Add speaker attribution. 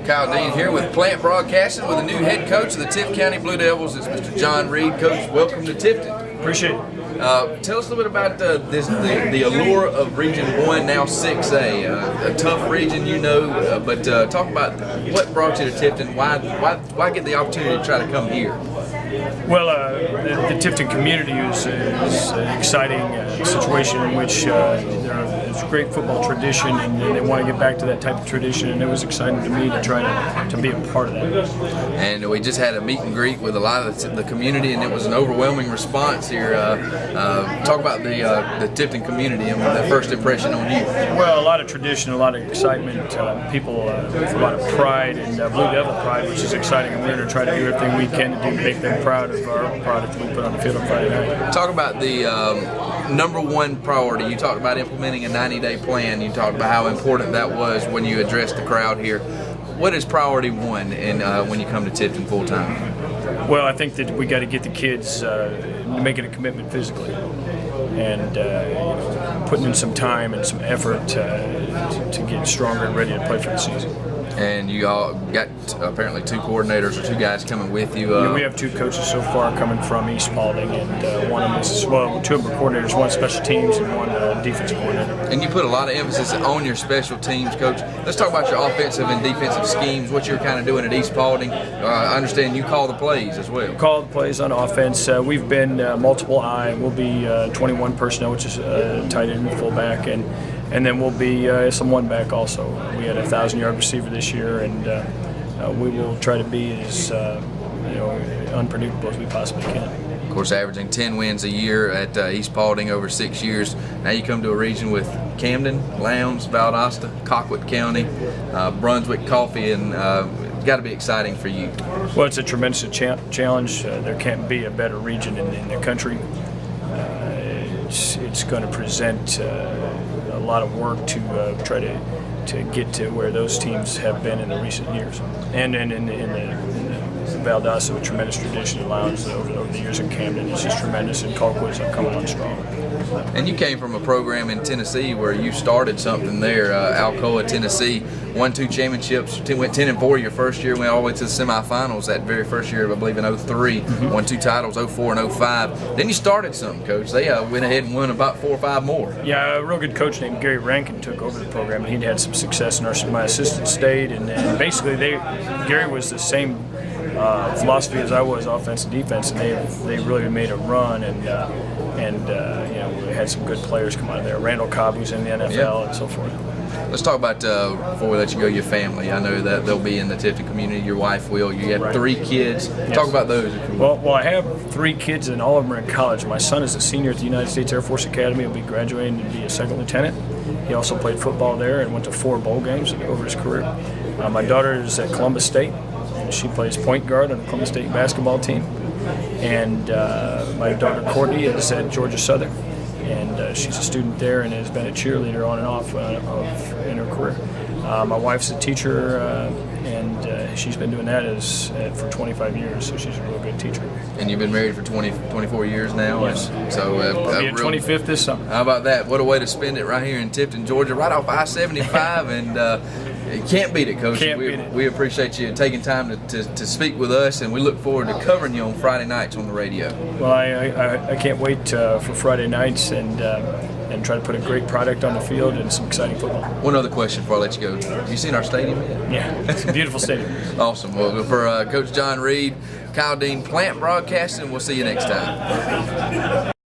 Speaker 1: Kyle Dean here with Plant Broadcasting with the new head coach of the Tift County Blue Devils. It's Mr. John Reed. Coach, welcome to Tifton.
Speaker 2: Appreciate it.
Speaker 1: Tell us a little bit about the allure of Region 1, now 6A. A tough region, you know, but talk about what brought you to Tifton. Why get the opportunity to try to come here?
Speaker 2: Well, the Tifton community is an exciting situation in which there's a great football tradition, and they want to get back to that type of tradition, and it was exciting to me to try to be a part of that.
Speaker 1: And we just had a meet and greet with a lot of the community, and it was an overwhelming response here. Talk about the Tifton community and that first impression on you.
Speaker 2: Well, a lot of tradition, a lot of excitement, people with a lot of pride and Blue Devil pride, which is exciting, and we're going to try to do everything we can to make them proud of our product we put on the field on Friday night.
Speaker 1: Talk about the number one priority. You talked about implementing a 90-day plan. You talked about how important that was when you addressed the crowd here. What is priority one when you come to Tifton full time?
Speaker 2: Well, I think that we got to get the kids making a commitment physically, and putting in some time and some effort to get stronger and ready to play for the season.
Speaker 1: And you all got apparently two coordinators or two guys coming with you.
Speaker 2: Yeah, we have two coaches so far coming from East Spalding, and one of them is, well, two of them are coordinators, one special teams and one defensive coordinator.
Speaker 1: And you put a lot of emphasis on your special teams, Coach. Let's talk about your offensive and defensive schemes, what you're kind of doing at East Spalding. I understand you call the plays as well.
Speaker 2: Call the plays on offense. We've been multiple I. We'll be 21 personnel, which is tight end and fullback, and then we'll be some one back also. We had a 1,000-yard receiver this year, and we will try to be as unpredictable as we possibly can.
Speaker 1: Of course, averaging 10 wins a year at East Spalding over 6 years. Now you come to a region with Camden, Lowndes, Valdosta, Colquitt County, Brunswick, Coffee, and it's got to be exciting for you.
Speaker 2: Well, it's a tremendous challenge. There can't be a better region in the country. It's going to present a lot of work to try to get to where those teams have been in the recent years, and in the Valdosta, a tremendous tradition in Lowndes over the years in Camden. It's just tremendous, and Colquitt's coming on strong.
Speaker 1: And you came from a program in Tennessee where you started something there, Alcoa, Tennessee, won 2 championships, went 10-4 your first year, went all the way to the semifinals that very first year, I believe in 03, won 2 titles, 04 and 05. Then you started something, Coach. They went ahead and won about 4 or 5 more.
Speaker 2: Yeah, a real good coach named Gary Rankin took over the program, and he'd had some success, and my assistant stayed, and basically Gary was the same philosophy as I was, offense and defense, and they really made a run, and we had some good players come out of there. Randall Cobb, who's in the NFL, and so forth.
Speaker 1: Let's talk about, before we let you go, your family. I know that they'll be in the Tifton community. Your wife will. You have 3 kids.
Speaker 2: Yes.
Speaker 1: Talk about those.
Speaker 2: Well, I have 3 kids, and all of them are in college. My son is a senior at the United States Air Force Academy. He'll be graduating to be a second lieutenant. He also played football there and went to 4 bowl games over his career. My daughter is at Columbus State, and she plays point guard on the Columbus State basketball team. And my daughter Courtney is at Georgia Southern, and she's a student there and has been a cheerleader on and off in her career. My wife's a teacher, and she's been doing that for 25 years, so she's a real good teacher.
Speaker 1: And you've been married for 24 years now?
Speaker 2: Yes.
Speaker 1: And so
Speaker 2: I'll be at 25th this summer.
Speaker 1: How about that? What a way to spend it right here in Tifton, Georgia, right off I-75, and you can't beat it, Coach. We appreciate you taking time to speak with us, and we look forward to covering you on Friday nights on the radio.
Speaker 2: Well, I can't wait for Friday nights and try to put a great product on the field and some exciting football.
Speaker 1: One other question before I let you go. Have you seen our stadium yet?
Speaker 2: Yeah, it's a beautiful stadium.
Speaker 1: Awesome. Well, for Coach John Reed, Kyle Dean, Plant Broadcasting, we'll see you next time.